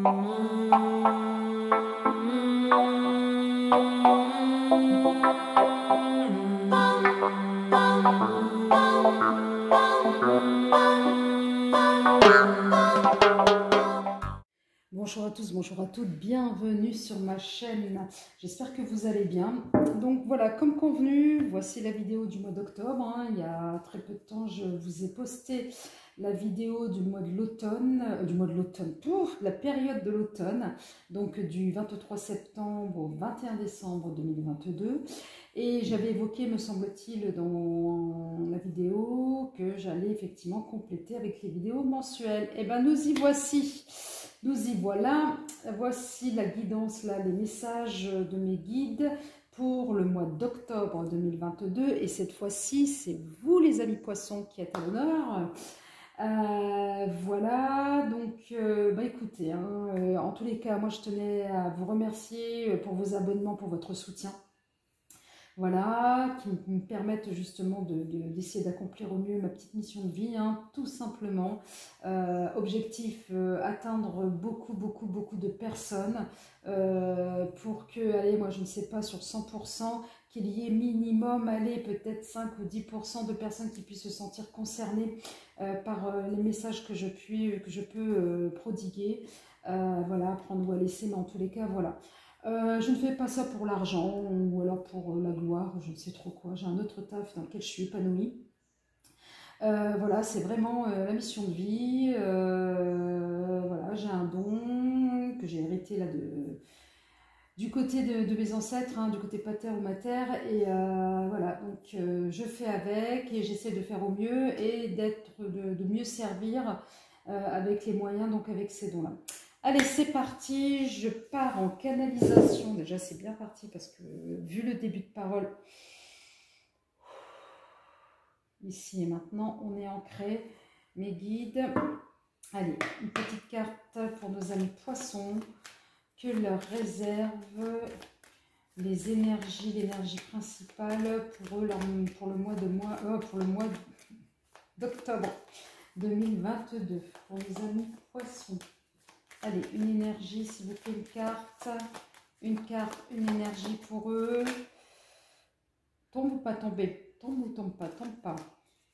Bonjour à tous, bonjour à toutes, bienvenue sur ma chaîne, j'espère que vous allez bien. Donc voilà, comme convenu, voici la vidéo du mois d'octobre, il y a très peu de temps je vous ai posté la vidéo du mois de l'automne, la période de l'automne, donc du 23 septembre au 21 décembre 2022. Et j'avais évoqué, me semble-t-il, dans la vidéo que j'allais effectivement compléter avec les vidéos mensuelles. Et bien nous y voici. Nous y voilà, voici la guidance, là, les messages de mes guides pour le mois d'octobre 2022. Et cette fois-ci, c'est vous les amis poissons qui êtes à l'honneur. Voilà, donc écoutez, en tous les cas, moi je tenais à vous remercier pour vos abonnements, pour votre soutien. Voilà, qui me permettent justement d'essayer d'accomplir au mieux ma petite mission de vie, tout simplement. Objectif, atteindre beaucoup de personnes pour que, allez, moi je ne sais pas, sur 100%, qu'il y ait minimum, allez, peut-être 5 ou 10% de personnes qui puissent se sentir concernées par les messages que je peux prodiguer. Voilà, prendre ou à laisser, mais en tous les cas, voilà. Je ne fais pas ça pour l'argent ou alors pour la gloire, je ne sais trop quoi. J'ai un autre taf dans lequel je suis épanouie. Voilà, c'est vraiment la mission de vie. Voilà, j'ai un don que j'ai hérité là du côté de mes ancêtres, du côté pater ou mater. Et voilà, donc je fais avec et j'essaie de faire au mieux et de mieux servir avec les moyens, donc avec ces dons-là. Allez, c'est parti, je pars en canalisation. Déjà, c'est bien parti parce que, vu le début de parole, ici et maintenant, on est ancré. Mes guides. Allez, une petite carte pour nos amis poissons. Que leur réserve les énergies, l'énergie principale pour eux, pour le mois d'octobre 2022. Pour les amis poissons. Allez, une énergie, s'il vous plaît, une carte, une énergie pour eux. Tombe ou pas tomber? Tombe ou tombe pas? Tombe pas.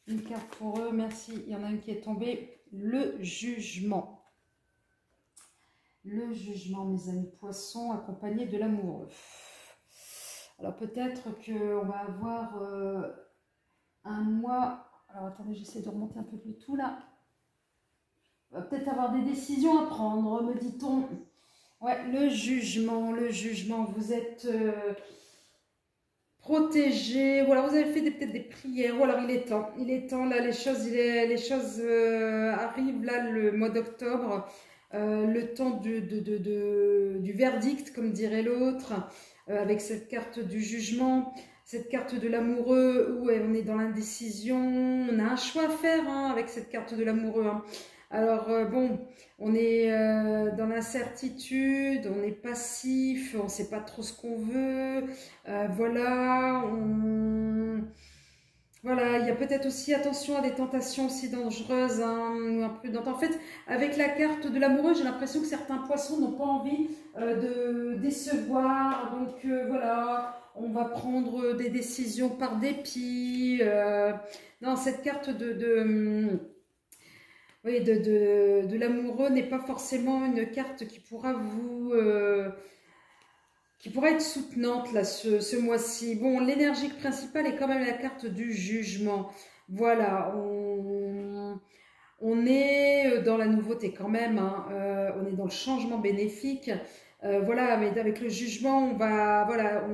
Une carte pour eux, merci. Il y en a une qui est tombée. Le jugement. Le jugement, mes amis poissons, accompagné de l'amoureux. Alors peut-être qu'on va avoir un mois. Alors attendez, j'essaie de remonter un peu le tout là. On va peut-être avoir des décisions à prendre, me dit-on. Ouais, le jugement, vous êtes protégé. Voilà, vous avez fait peut-être des prières. Ou alors il est temps, là, les choses arrivent, là, le mois d'octobre. Le temps du verdict, comme dirait l'autre, avec cette carte du jugement, cette carte de l'amoureux, où on est dans l'indécision. On a un choix à faire avec cette carte de l'amoureux. Alors bon, on est dans l'incertitude, on est passif, on ne sait pas trop ce qu'on veut, voilà, voilà, il y a peut-être aussi attention à des tentations aussi dangereuses, ou imprudentes. En fait, avec la carte de l'amoureux, j'ai l'impression que certains poissons n'ont pas envie de décevoir, donc voilà, on va prendre des décisions par dépit. Non, cette carte oui, de l'amoureux n'est pas forcément une carte qui pourra qui pourra être soutenante là, ce mois-ci. Bon, l'énergie principale est quand même la carte du jugement. Voilà, on est dans la nouveauté quand même, on est dans le changement bénéfique. Voilà, mais avec le jugement, on va, voilà,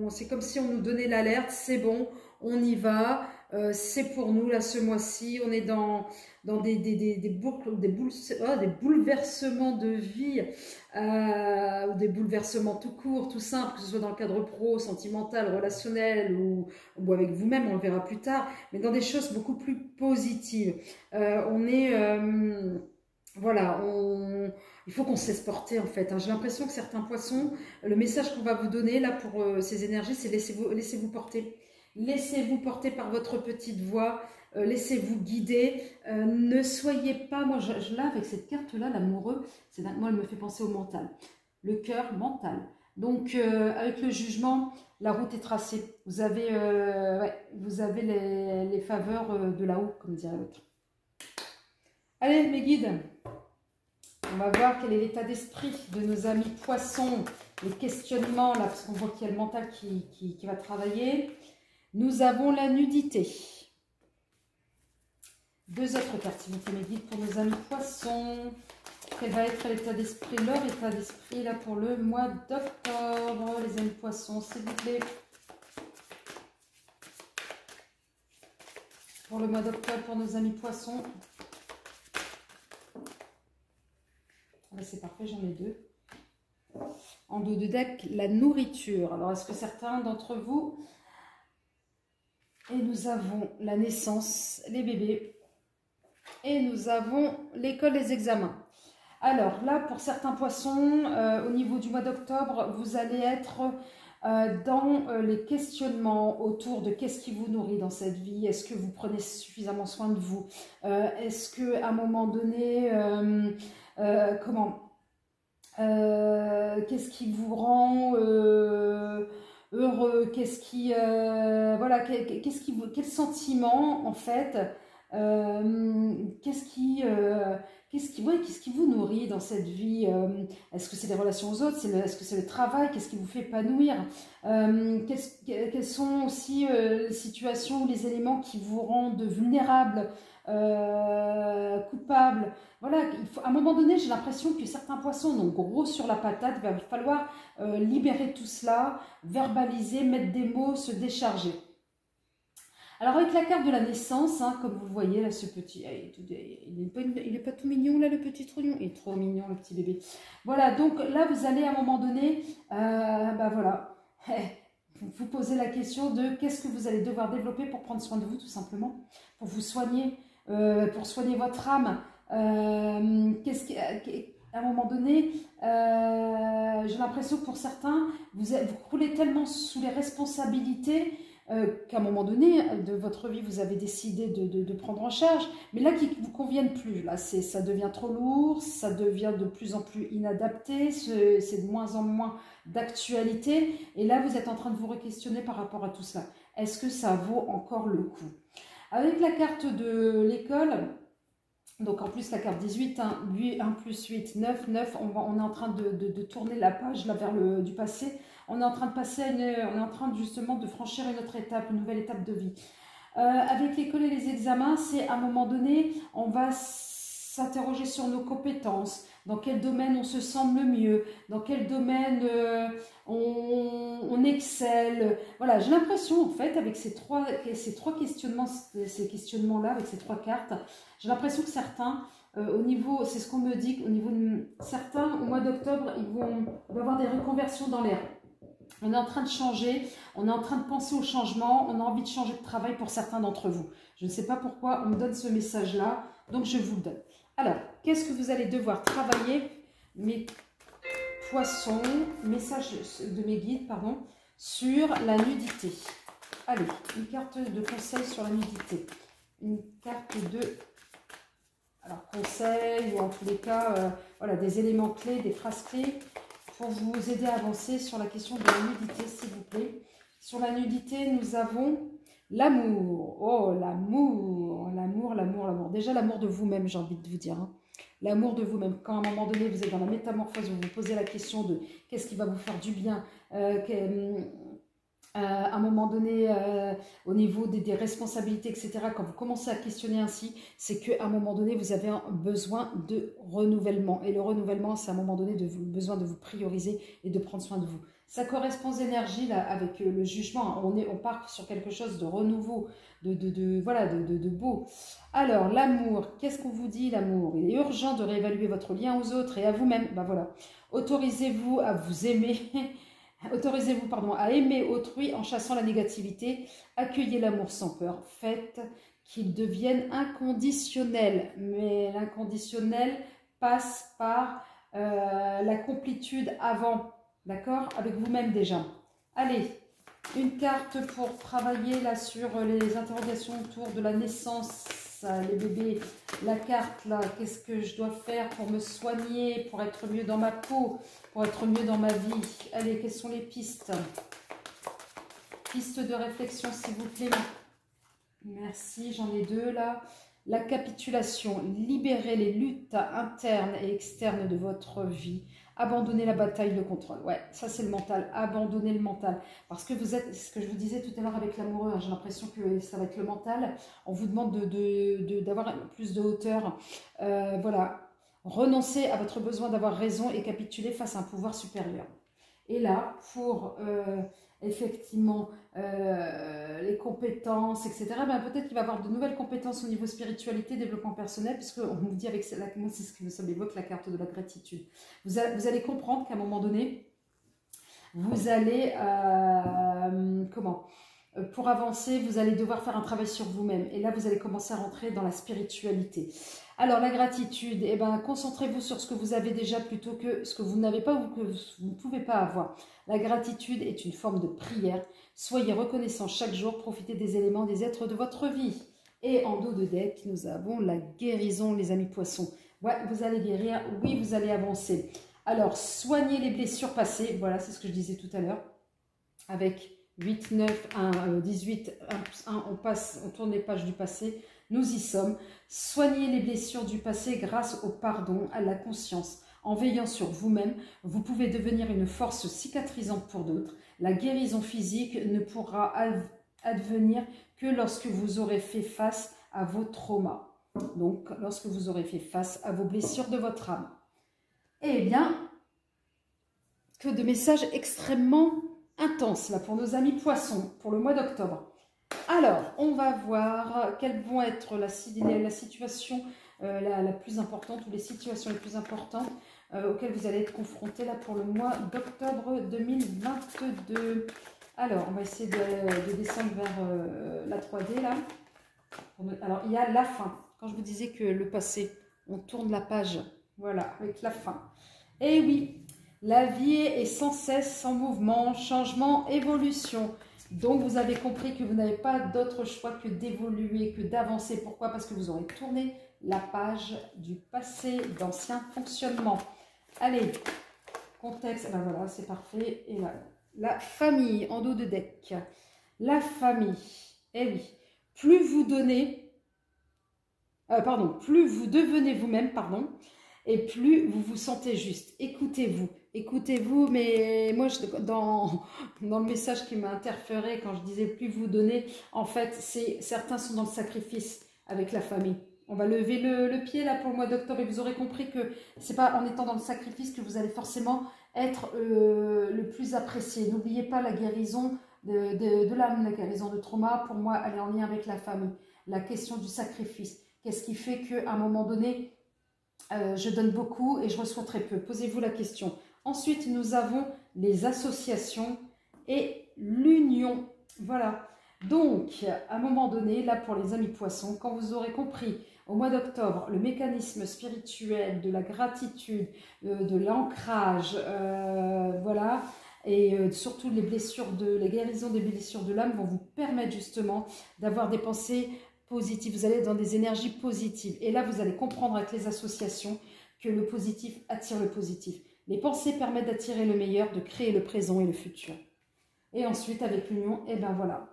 c'est comme si on nous donnait l'alerte, c'est bon, on y va. C'est pour nous là ce mois-ci, on est dans des bouleversements de vie, ou des bouleversements tout court, tout simple, que ce soit dans le cadre pro, sentimental, relationnel ou avec vous-même, on le verra plus tard, mais dans des choses beaucoup plus positives. On est voilà, il faut qu'on se laisse porter en fait. J'ai l'impression que certains poissons, le message qu'on va vous donner là pour ces énergies, c'est laissez-vous porter. Laissez-vous porter par votre petite voix. laissez-vous guider, ne soyez pas, moi là avec cette carte-là, l'amoureux, moi elle me fait penser au mental, le cœur mental. Donc avec le jugement, la route est tracée, vous avez, vous avez les faveurs de là-haut, comme dirait l'autre. Allez mes guides, on va voir quel est l'état d'esprit de nos amis poissons, les questionnements, là, parce qu'on voit qu'il y a le mental qui va travailler. Nous avons la nudité. Deux autres cartes, s'il vous plaît, mes guides, pour nos amis poissons. Quel va être l'état d'esprit, leur état d'esprit, là, pour le mois d'octobre, les amis poissons, s'il vous plaît. Pour le mois d'octobre, pour nos amis poissons. C'est parfait, j'en ai deux. En dos de deck, la nourriture. Alors, est-ce que certains d'entre vous... Et nous avons la naissance, les bébés. Et nous avons l'école des examens. Alors, là, pour certains poissons, au niveau du mois d'octobre, vous allez être dans les questionnements autour de qu'est-ce qui vous nourrit dans cette vie. Est-ce que vous prenez suffisamment soin de vous? Est-ce qu'à un moment donné... qu'est-ce qui vous rend heureux, qu'est-ce qui voilà, quel sentiment en fait, qu'est-ce qui vous nourrit dans cette vie, est-ce que c'est les relations aux autres, est-ce que c'est le travail, qu'est-ce qui vous fait épanouir, quelles sont aussi les situations ou les éléments qui vous rendent vulnérables, coupables. Voilà, à un moment donné, j'ai l'impression que certains poissons ont gros sur la patate. Il va falloir libérer tout cela, verbaliser, mettre des mots, se décharger. Alors avec la carte de la naissance, hein, comme vous le voyez là, ce petit, il n'est pas tout mignon là, le petit trognon, il est trop mignon le petit bébé. Voilà, donc là vous allez à un moment donné, voilà, vous posez la question de qu'est-ce que vous allez devoir développer pour prendre soin de vous tout simplement, pour vous soigner, pour soigner votre âme. À un moment donné, j'ai l'impression que pour certains, vous croulez tellement sous les responsabilités qu'à un moment donné de votre vie, vous avez décidé de prendre en charge, mais là qui ne vous conviennent plus. Là, ça devient trop lourd, ça devient de plus en plus inadapté, c'est de moins en moins d'actualité, et là, vous êtes en train de vous re-questionner par rapport à tout cela. Est-ce que ça vaut encore le coup? Avec la carte de l'école, donc en plus la carte 18, 1 plus 8, 9, 9, on est en train de tourner la page là, vers du passé. On est en train de passer on est en train justement de franchir une autre étape, une nouvelle étape de vie. Avec l'école et les examens, c'est à un moment donné, on va s'interroger sur nos compétences, dans quel domaine on se semble le mieux, dans quel domaine on excelle. Voilà, j'ai l'impression en fait avec ces trois questionnements, ces questionnements-là, avec ces trois cartes, j'ai l'impression que certains, au niveau, c'est ce qu'on me dit, au niveau de certains, au mois d'octobre, il va y avoir des reconversions dans l'air. On est en train de changer, on est en train de penser au changement, on a envie de changer de travail pour certains d'entre vous. Je ne sais pas pourquoi on me donne ce message-là, donc je vous le donne. Alors, qu'est-ce que vous allez devoir travailler, mes poissons, message de mes guides, pardon, sur la nudité. Allez, une carte de conseil sur la nudité. Une carte de... Alors, conseil, ou en tous les cas, voilà, des éléments clés, des phrases clés pour vous aider à avancer sur la question de la nudité, s'il vous plaît. Sur la nudité, nous avons l'amour. Oh, l'amour, l'amour, l'amour, l'amour. Déjà, l'amour de vous-même, j'ai envie de vous dire. Hein. L'amour de vous-même. Quand à un moment donné, vous êtes dans la métamorphose, vous vous posez la question de qu'est-ce qui va vous faire du bien, à un moment donné, au niveau des responsabilités, etc., quand vous commencez à questionner ainsi, c'est qu'à un moment donné, vous avez un besoin de renouvellement. Et le renouvellement, c'est à un moment donné besoin de vous prioriser et de prendre soin de vous. Ça correspond aux énergies là, avec le jugement. On part sur quelque chose de renouveau, de beau. Alors, l'amour, qu'est-ce qu'on vous dit, l'amour? Il est urgent de réévaluer votre lien aux autres et à vous-même. Ben voilà. Autorisez-vous à vous aimer. Autorisez-vous, pardon, à aimer autrui en chassant la négativité. Accueillez l'amour sans peur. Faites qu'il devienne inconditionnel. Mais l'inconditionnel passe par la complétude avant. D'accord? Avec vous-même déjà. Allez, Une carte pour travailler là sur les interrogations autour de la naissance, les bébés. La carte là, qu'est-ce que je dois faire pour me soigner, pour être mieux dans ma peau, pour être mieux dans ma vie. Allez, quelles sont les pistes? Pistes de réflexion, s'il vous plaît. Merci, j'en ai deux là. La capitulation, libérez les luttes internes et externes de votre vie. Abandonnez la bataille de contrôle. Ouais, ça c'est le mental. Abandonnez le mental. Parce que vous êtes, ce que je vous disais tout à l'heure avec l'amoureux, hein, j'ai l'impression que ça va être le mental. On vous demande d'avoir plus de hauteur. Voilà. Renoncez à votre besoin d'avoir raison et capituler face à un pouvoir supérieur. Et là, pour effectivement les compétences, etc., ben, peut-être qu'il va y avoir de nouvelles compétences au niveau spiritualité, développement personnel, puisqu'on vous dit avec la, c'est ce que ça m'évoque, la carte de la gratitude. Vous allez comprendre qu'à un moment donné, vous allez, pour avancer, vous allez devoir faire un travail sur vous-même. Et là, vous allez commencer à rentrer dans la spiritualité. Alors, la gratitude, eh ben, concentrez-vous sur ce que vous avez déjà plutôt que ce que vous n'avez pas ou que vous ne pouvez pas avoir. La gratitude est une forme de prière. Soyez reconnaissants chaque jour. Profitez des éléments, des êtres de votre vie. Et en dos de deck, nous avons la guérison, les amis poissons. Ouais, vous allez guérir. Oui, vous allez avancer. Alors, soignez les blessures passées. Voilà, c'est ce que je disais tout à l'heure. Avec 8, 9, 1, 18, 1 plus 1, on tourne les pages du passé. Nous y sommes. Soignez les blessures du passé grâce au pardon, à la conscience. En veillant sur vous-même, vous pouvez devenir une force cicatrisante pour d'autres. La guérison physique ne pourra advenir que lorsque vous aurez fait face à vos traumas. Donc, lorsque vous aurez fait face à vos blessures de votre âme. Eh bien, que de messages extrêmement intenses là pour nos amis poissons, pour le mois d'octobre. Alors, on va voir quelles vont être la situation la plus importante ou les situations les plus importantes auxquelles vous allez être confrontés là pour le mois d'octobre 2022. Alors, on va essayer de descendre vers la 3D là. Alors, il y a la fin. Quand je vous disais que le passé, on tourne la page, voilà, avec la fin. Et oui, la vie est sans cesse en mouvement, changement, évolution. Donc, vous avez compris que vous n'avez pas d'autre choix que d'évoluer, que d'avancer. Pourquoi? Parce que vous aurez tourné la page du passé, d'anciens fonctionnements. Allez, contexte, ben voilà, c'est parfait. Et là, la famille, en dos de deck. La famille, eh oui, plus vous donnez, plus vous devenez vous-même, et plus vous vous sentez juste. Écoutez-vous. Écoutez-vous, mais moi, dans le message qui m'a interféré quand je disais plus vous donnez, en fait, certains sont dans le sacrifice avec la famille. On va lever le pied là pour le mois d'octobre et vous aurez compris que c'est pas en étant dans le sacrifice que vous allez forcément être le plus apprécié. N'oubliez pas la guérison de l'âme, la guérison de trauma, pour moi, elle est en lien avec la famille. La question du sacrifice. Qu'est-ce qui fait qu'à un moment donné, je donne beaucoup et je reçois très peu? Posez-vous la question. Ensuite, nous avons les associations et l'union. Voilà. Donc, à un moment donné, là pour les amis poissons, quand vous aurez compris au mois d'octobre le mécanisme spirituel de la gratitude, de l'ancrage, voilà, et surtout les guérisons des blessures de l'âme vont vous permettre justement d'avoir des pensées positives. Vous allez être dans des énergies positives. Et là, vous allez comprendre avec les associations que le positif attire le positif. Les pensées permettent d'attirer le meilleur, de créer le présent et le futur. Et ensuite, avec l'union, et ben voilà.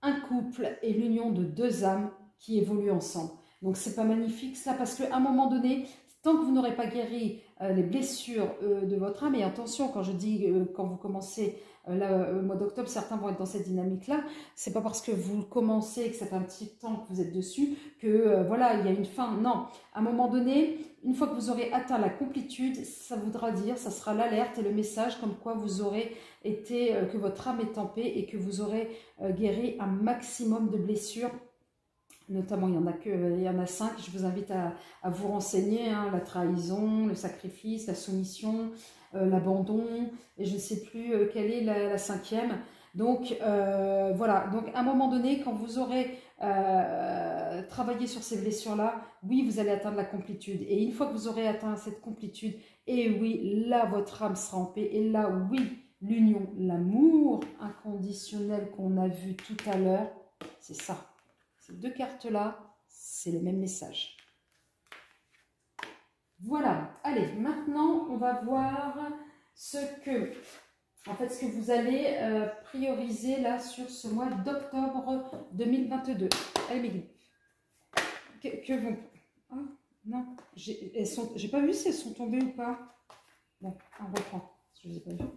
Un couple et l'union de deux âmes qui évoluent ensemble. Donc, c'est pas magnifique ça, parce qu'à un moment donné, tant que vous n'aurez pas guéri les blessures de votre âme, et attention, quand je dis quand vous commencez là, au mois d'octobre, certains vont être dans cette dynamique-là, c'est pas parce que vous commencez et que ça fait un petit temps que vous êtes dessus que voilà, il y a une fin. Non, à un moment donné, une fois que vous aurez atteint la complétude, ça voudra dire, ça sera l'alerte et le message comme quoi vous aurez été, que votre âme est en paix et que vous aurez guéri un maximum de blessures. Notamment, il y en a 5. Je vous invite à vous renseigner, hein, la trahison, le sacrifice, la soumission, l'abandon, et je ne sais plus quelle est la 5e. Donc, voilà. Donc, à un moment donné, quand vous aurez travaillé sur ces blessures-là, oui, vous allez atteindre la complétude. Et une fois que vous aurez atteint cette complétude, et oui, là, votre âme sera en paix. Et là, oui, l'union, l'amour inconditionnel qu'on a vu tout à l'heure, c'est ça. Ces deux cartes-là, c'est le même message. Voilà. Allez, maintenant, on va voir ce que vous allez prioriser là sur ce mois d'octobre 2022. Allez, Mégane. Que vont... Ah, non, j'ai pas vu si elles sont tombées ou pas. Bon, on reprend. Je les ai pas vues.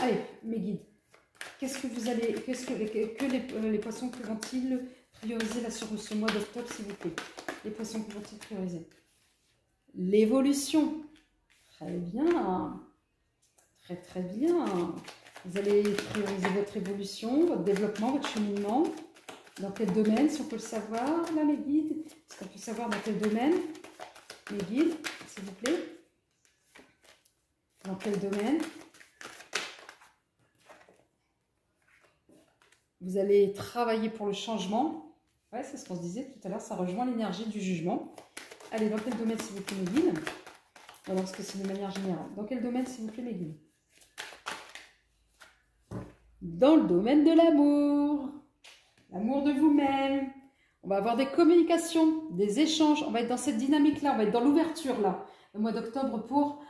Allez, mes guides. Qu'est-ce que vous allez... les poissons, que vont-ils prioriser là sur ce mois d'octobre, s'il vous plaît? Les poissons, que vont-ils prioriser? L'évolution. Très bien. Très, très bien. Vous allez prioriser votre évolution, votre développement, votre cheminement. Dans quel domaine, si on peut le savoir, là, mes guides? Est-ce qu'on peut savoir dans quel domaine? Mes guides, s'il vous plaît. Dans quel domaine? Vous allez travailler pour le changement. Ouais, c'est ce qu'on se disait tout à l'heure, ça rejoint l'énergie du jugement. Allez, dans quel domaine, s'il vous plaît, mes guides? Alors, parce que c'est de manière générale. Dans quel domaine, s'il vous plaît, mes guides? Dans le domaine de l'amour. L'amour de vous-même. On va avoir des communications, des échanges. On va être dans cette dynamique-là. On va être dans l'ouverture, là. Le mois d'octobre pour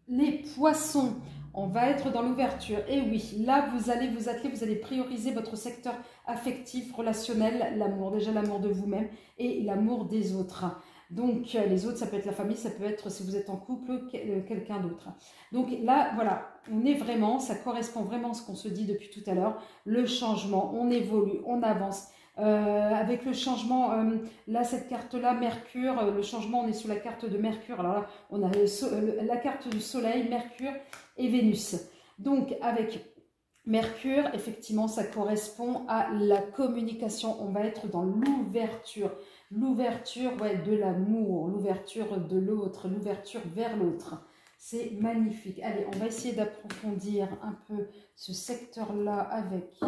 les poissons. On va être dans l'ouverture. Et oui, là, vous allez vous atteler, vous allez prioriser votre secteur affectif, relationnel, l'amour. Déjà, l'amour de vous-même et l'amour des autres. Donc, les autres, ça peut être la famille, ça peut être, si vous êtes en couple, quelqu'un d'autre. Donc là, voilà, on est vraiment, ça correspond vraiment à ce qu'on se dit depuis tout à l'heure, le changement, on évolue, on avance. Avec le changement, là, cette carte-là, Mercure, le changement, on est sur la carte de Mercure. Alors là, on a la carte du Soleil, Mercure et Vénus. Donc, avec Mercure, effectivement, ça correspond à la communication. On va être dans l'ouverture. L'ouverture, ouais, de l'amour, l'ouverture de l'autre, l'ouverture vers l'autre. C'est magnifique. Allez, on va essayer d'approfondir un peu ce secteur-là avec...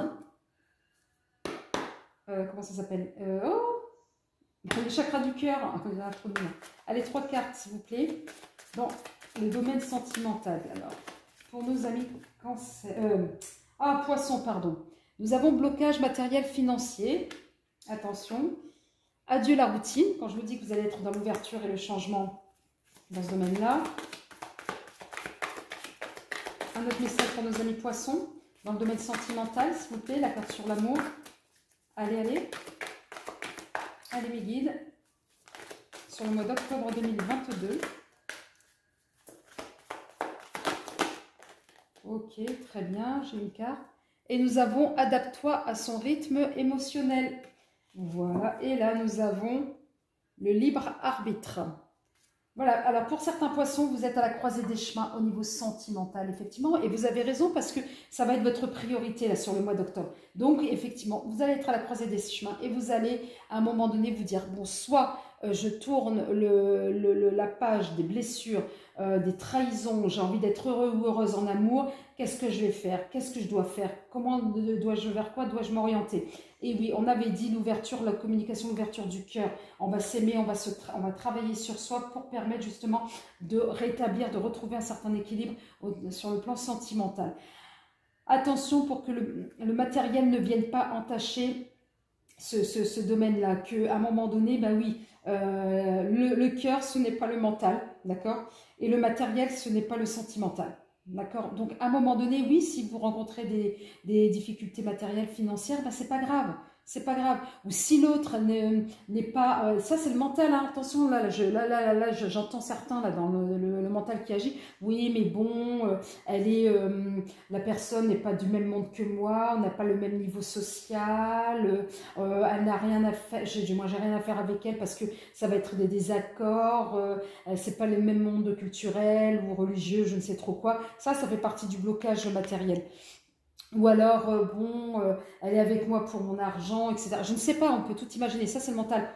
comment ça s'appelle? Le chakra du cœur. Allez, 3 cartes, s'il vous plaît. Dans le domaine sentimental, alors. Pour nos amis cancer... poisson, pardon. Nous avons blocage matériel financier. Attention. Adieu la routine. Quand je vous dis que vous allez être dans l'ouverture et le changement dans ce domaine-là. Un autre message pour nos amis poissons. Dans le domaine sentimental, s'il vous plaît, la carte sur l'amour. Allez, allez. Allez, mes guides. Sur le mois d'octobre 2022. Ok, très bien. J'ai une carte. Et nous avons adapte-toi à son rythme émotionnel. Voilà, et là nous avons le libre arbitre. Voilà, alors pour certains poissons, vous êtes à la croisée des chemins au niveau sentimental, effectivement, et vous avez raison parce que ça va être votre priorité là sur le mois d'octobre. Donc effectivement, vous allez être à la croisée des chemins et vous allez à un moment donné vous dire, bon, soit je tourne la page des blessures, des trahisons, j'ai envie d'être heureux ou heureuse en amour, qu'est-ce que je vais faire? Qu'est-ce que je dois faire? Vers quoi dois-je m'orienter? Et oui, on avait dit l'ouverture, la communication, l'ouverture du cœur. On va s'aimer, on va travailler sur soi pour permettre justement de rétablir, de retrouver un certain équilibre sur le plan sentimental. Attention pour que le matériel ne vienne pas entacher ce domaine-là, qu'à un moment donné, ben oui, le cœur, ce n'est pas le mental, d'accord? Et le matériel, ce n'est pas le sentimental. D'accord. Donc, à un moment donné, oui, si vous rencontrez des difficultés matérielles, financières, ben, c'est pas grave. C'est pas grave. Ou si l'autre n'est pas... ça, c'est le mental. Hein. Attention, là, j'entends certains là, dans le mental qui agit. Oui, mais bon, la personne n'est pas du même monde que moi. On n'a pas le même niveau social. Elle n'a rien à faire. Moi, j'ai rien à faire avec elle parce que ça va être des désaccords. C'est pas le même monde culturel ou religieux, je ne sais trop quoi. Ça fait partie du blocage matériel. Ou alors, elle est avec moi pour mon argent, etc. Je ne sais pas, on peut tout imaginer. Ça, c'est le mental.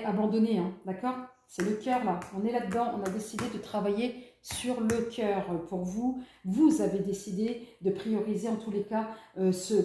Abandonné, hein, d'accord? C'est le cœur, là. On est là-dedans. On a décidé de travailler sur le cœur. Pour vous, vous avez décidé de prioriser, en tous les cas,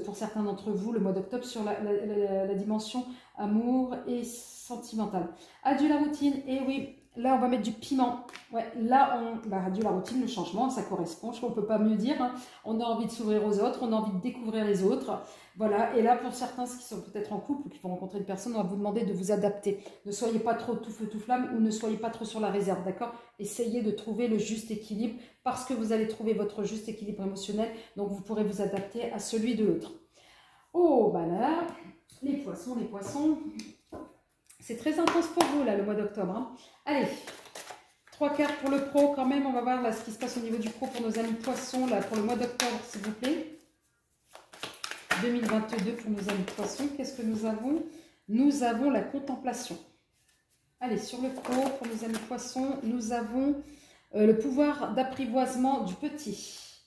pour certains d'entre vous, le mois d'octobre sur la dimension amour et sentimentale. Adieu la routine. Et oui, Là, on va mettre du piment. Ouais, là, on va réduire la routine, le changement, ça correspond. Je crois qu'on ne peut pas mieux dire. Hein. On a envie de s'ouvrir aux autres, on a envie de découvrir les autres. Voilà, et là, pour certains qui sont peut-être en couple ou qui vont rencontrer une personne, on va vous demander de vous adapter. Ne soyez pas trop tout feu, tout flamme ou ne soyez pas trop sur la réserve, d'accord? Essayez de trouver le juste équilibre parce que vous allez trouver votre juste équilibre émotionnel. Donc, vous pourrez vous adapter à celui de l'autre. Oh, bah là, les poissons, les poissons. C'est très intense pour vous, là, le mois d'octobre. Hein. Allez, 3 cartes pour le pro, quand même. On va voir là ce qui se passe au niveau du pro pour nos amis poissons, là, pour le mois d'octobre, s'il vous plaît. 2022 pour nos amis poissons. Qu'est-ce que nous avons? Nous avons la contemplation. Allez, sur le pro, pour nos amis poissons, nous avons le pouvoir d'apprivoisement du petit.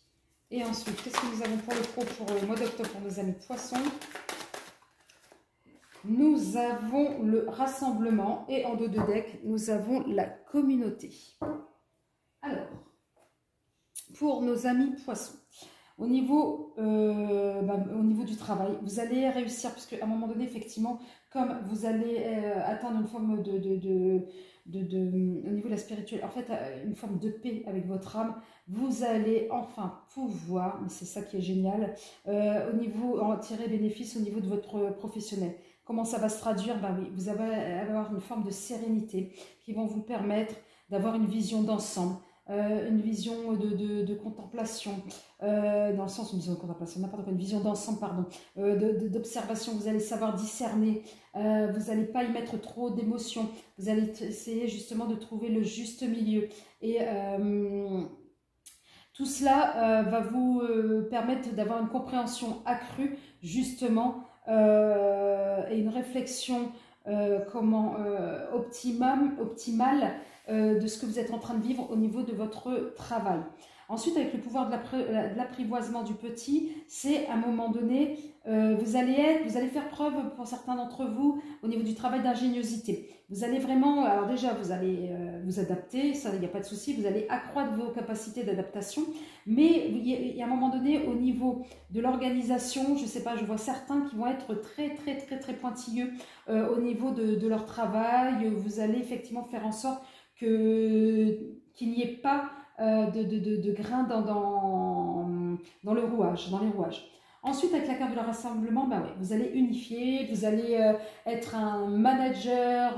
Et ensuite, qu'est-ce que nous avons pour le pro pour le mois d'octobre pour nos amis poissons? Nous avons le rassemblement et en dos de deck, nous avons la communauté. Alors, pour nos amis poissons, au niveau du travail, vous allez réussir, parce qu'à un moment donné, effectivement, comme vous allez atteindre une forme au niveau de la spirituelle, en fait, une forme de paix avec votre âme, vous allez enfin pouvoir, mais c'est ça qui est génial, en tirer bénéfice au niveau de votre professionnel. Comment ça va se traduire? Ben oui, vous allez avoir une forme de sérénité qui vont vous permettre d'avoir une vision d'ensemble, une vision de contemplation, dans le sens, une vision de contemplation, n'importe quoi, une vision d'ensemble, pardon, d'observation, vous allez savoir discerner, vous n'allez pas y mettre trop d'émotions, vous allez essayer justement de trouver le juste milieu. Et tout cela va vous permettre d'avoir une compréhension accrue, justement, et une réflexion optimale de ce que vous êtes en train de vivre au niveau de votre travail. Ensuite, avec le pouvoir de l'apprivoisement du petit, c'est à un moment donné, vous allez faire preuve pour certains d'entre vous au niveau du travail d'ingéniosité. Vous allez vraiment, alors déjà, vous allez vous adapter, ça, il n'y a pas de souci, vous allez accroître vos capacités d'adaptation, mais il y a un moment donné, au niveau de l'organisation, je ne sais pas, je vois certains qui vont être très pointilleux au niveau de leur travail. Vous allez effectivement faire en sorte qu'il n'y ait pas de grains dans le rouage, dans les rouages. Ensuite, avec la carte de le rassemblement, ben ouais, vous allez unifier, vous allez être un manager,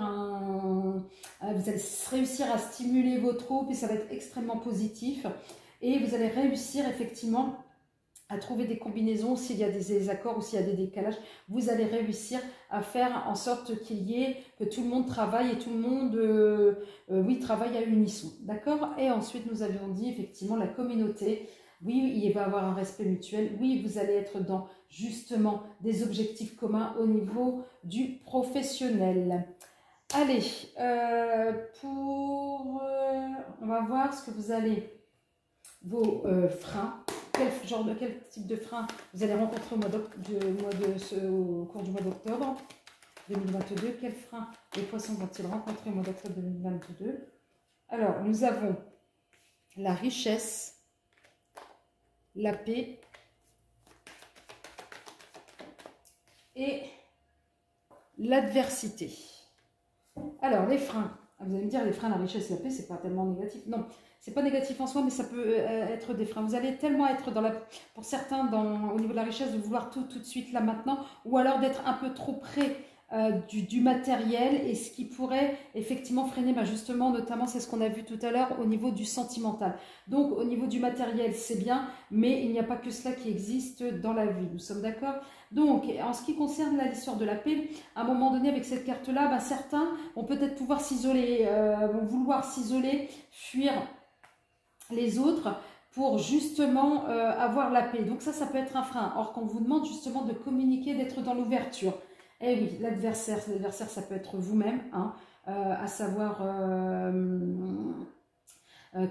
vous allez réussir à stimuler vos troupes et ça va être extrêmement positif. Et vous allez réussir effectivement à trouver des combinaisons, s'il y a des désaccords ou s'il y a des décalages, vous allez réussir à faire en sorte que tout le monde travaille et tout le monde, travaille à unisson. D'accord? Et ensuite, nous avions dit effectivement la communauté. Oui, il va y avoir un respect mutuel. Oui, vous allez être dans justement des objectifs communs au niveau du professionnel. Allez, on va voir ce que vous allez, vos freins. Quel type de frein vous allez rencontrer au cours du mois d'octobre 2022. Quel frein les poissons vont-ils rencontrer au mois d'octobre 2022? Alors, nous avons la richesse, la paix et l'adversité. Alors, les freins. Vous allez me dire, les freins, la richesse et la paix, c'est pas tellement négatif. Non, c'est pas négatif en soi, mais ça peut être des freins. Vous allez tellement être pour certains, au niveau de la richesse, de vouloir tout de suite là maintenant, ou alors d'être un peu trop près du matériel, et ce qui pourrait effectivement freiner, justement, notamment, c'est ce qu'on a vu tout à l'heure au niveau du sentimental. Donc, au niveau du matériel, c'est bien, mais il n'y a pas que cela qui existe dans la vie. Nous sommes d'accord? Donc, en ce qui concerne l'histoire de la paix, à un moment donné, avec cette carte-là, certains vont peut-être pouvoir s'isoler, vont vouloir s'isoler, fuir les autres pour justement avoir la paix. Donc ça peut être un frein. Or, qu'on vous demande justement de communiquer, d'être dans l'ouverture. Eh oui, l'adversaire, ça peut être vous-même, hein, à savoir...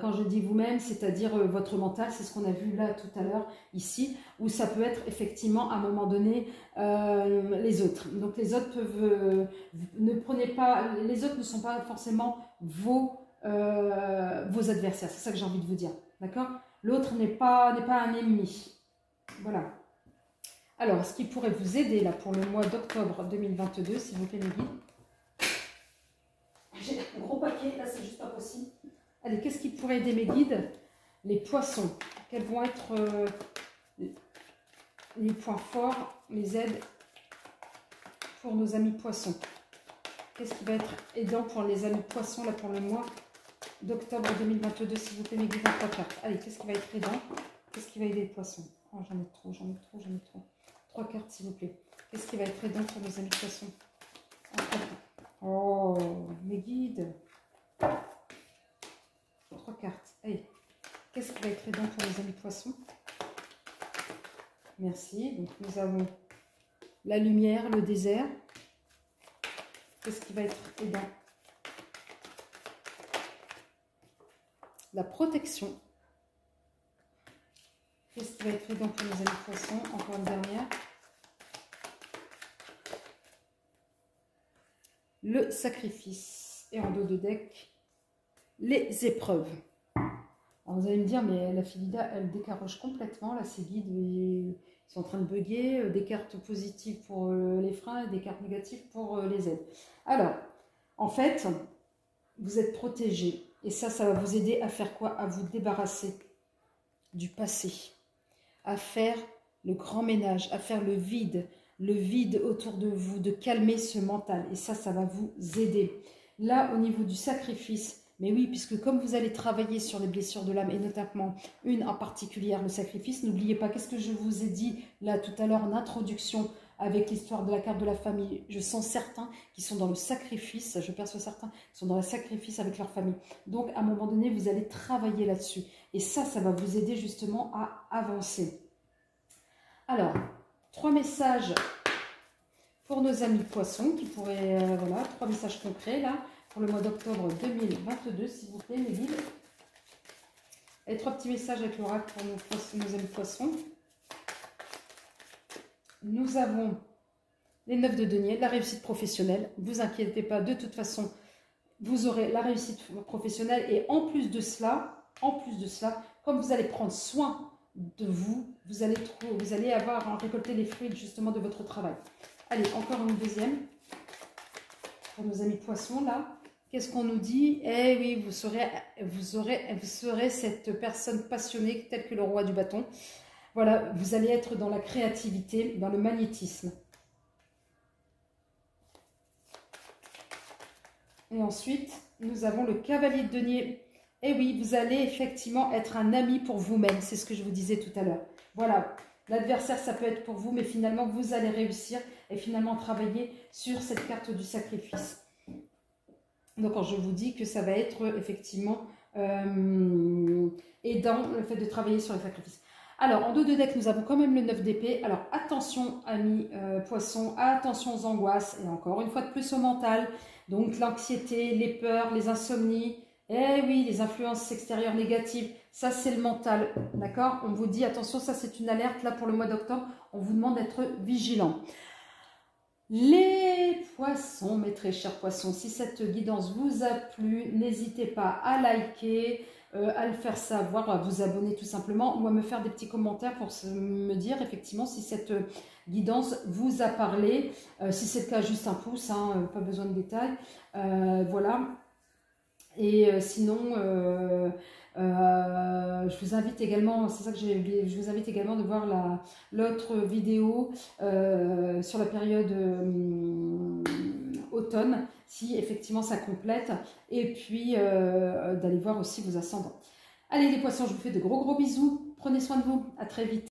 quand je dis vous-même, c'est-à-dire votre mental, c'est ce qu'on a vu là tout à l'heure, ici, où ça peut être effectivement à un moment donné les autres. Donc les autres peuvent, ne prenez pas, les autres ne sont pas forcément vos adversaires, c'est ça que j'ai envie de vous dire, d'accord? L'autre n'est pas un ennemi, voilà. Alors, ce qui pourrait vous aider là pour le mois d'octobre 2022, s'il vous plaît, mes guides. J'ai un gros paquet, là c'est juste Allez, qu'est-ce qui pourrait aider mes guides? Les poissons. Quels vont être les points forts, les aides pour nos amis poissons? Qu'est-ce qui va être aidant pour les amis poissons, là, pour le mois d'octobre 2022, s'il vous plaît, mes guides en 3 cartes. Allez, qu'est-ce qui va être aidant? Qu'est-ce qui va aider les poissons? Oh, j'en ai trop, j'en ai trop, j'en ai trop. 3 cartes, s'il vous plaît. Qu'est-ce qui va être aidant pour nos amis poissons? Oh, mes guides. 3 cartes. Allez, qu'est-ce qui va être aidant pour nos amis poissons? Merci. Donc, nous avons la lumière, le désert. Qu'est-ce qui va être aidant? La protection. Qu'est-ce qui va être aidant pour nos amis poissons? Encore une dernière. Le sacrifice. Et en dos de deck, les épreuves. Alors vous allez me dire, mais la Philida, elle décaroche complètement. Là, ses guides, ils sont en train de bugger. Des cartes positives pour les freins et des cartes négatives pour les aides. Alors, en fait, vous êtes protégés. Et ça va vous aider à faire quoi? À vous débarrasser du passé. À faire le grand ménage, à faire le vide autour de vous, de calmer ce mental. Et ça va vous aider. Là, au niveau du sacrifice, mais oui, puisque comme vous allez travailler sur les blessures de l'âme, et notamment une en particulier, le sacrifice, n'oubliez pas, qu'est-ce que je vous ai dit là tout à l'heure en introduction avec l'histoire de la carte de la famille. Je sens certains qui sont dans le sacrifice, je perçois certains qui sont dans le sacrifice avec leur famille. Donc, à un moment donné, vous allez travailler là-dessus. Et ça va vous aider justement à avancer. Alors, 3 messages pour nos amis poissons qui pourraient, voilà, 3 messages concrets là pour le mois d'octobre 2022, s'il vous plaît, mes guides. Et 3 petits messages avec l'oracle pour nos amis poissons. Nous avons les 9 de denier, la réussite professionnelle. Ne vous inquiétez pas, de toute façon, vous aurez la réussite professionnelle. Et en plus de cela, comme vous allez prendre soin de vous, vous allez avoir récolté les fruits justement de votre travail. Allez, encore une deuxième pour nos amis poissons là. Qu'est-ce qu'on nous dit? Eh oui, vous serez cette personne passionnée telle que le roi du bâton. Voilà, vous allez être dans la créativité, dans le magnétisme. Et ensuite, nous avons le cavalier de denier. Et oui, vous allez effectivement être un ami pour vous-même. C'est ce que je vous disais tout à l'heure. Voilà, l'adversaire, ça peut être pour vous, mais finalement, vous allez réussir et finalement travailler sur cette carte du sacrifice. Donc, quand je vous dis que ça va être effectivement aidant, le fait de travailler sur les sacrifices. Alors, en dos de deck, nous avons quand même le 9 d'épée. Alors, attention, amis poissons, attention aux angoisses. Et encore une fois de plus au mental. Donc, l'anxiété, les peurs, les insomnies. Eh oui, les influences extérieures négatives. Ça, c'est le mental. D'accord? On vous dit, attention, ça, c'est une alerte. Là, pour le mois d'octobre, on vous demande d'être vigilant. Les poissons, mes très chers poissons, si cette guidance vous a plu, n'hésitez pas à liker, à le faire savoir, à vous abonner tout simplement, ou à me faire des petits commentaires pour me dire effectivement si cette guidance vous a parlé. Si c'est le cas, juste un pouce, hein, pas besoin de détails. Voilà. Et sinon, je vous invite également, c'est ça que j'ai oublié, je vous invite également de voir l'autre vidéo sur la période automne, si effectivement ça complète, et puis d'aller voir aussi vos ascendants. Allez les poissons, je vous fais de gros bisous, prenez soin de vous, à très vite.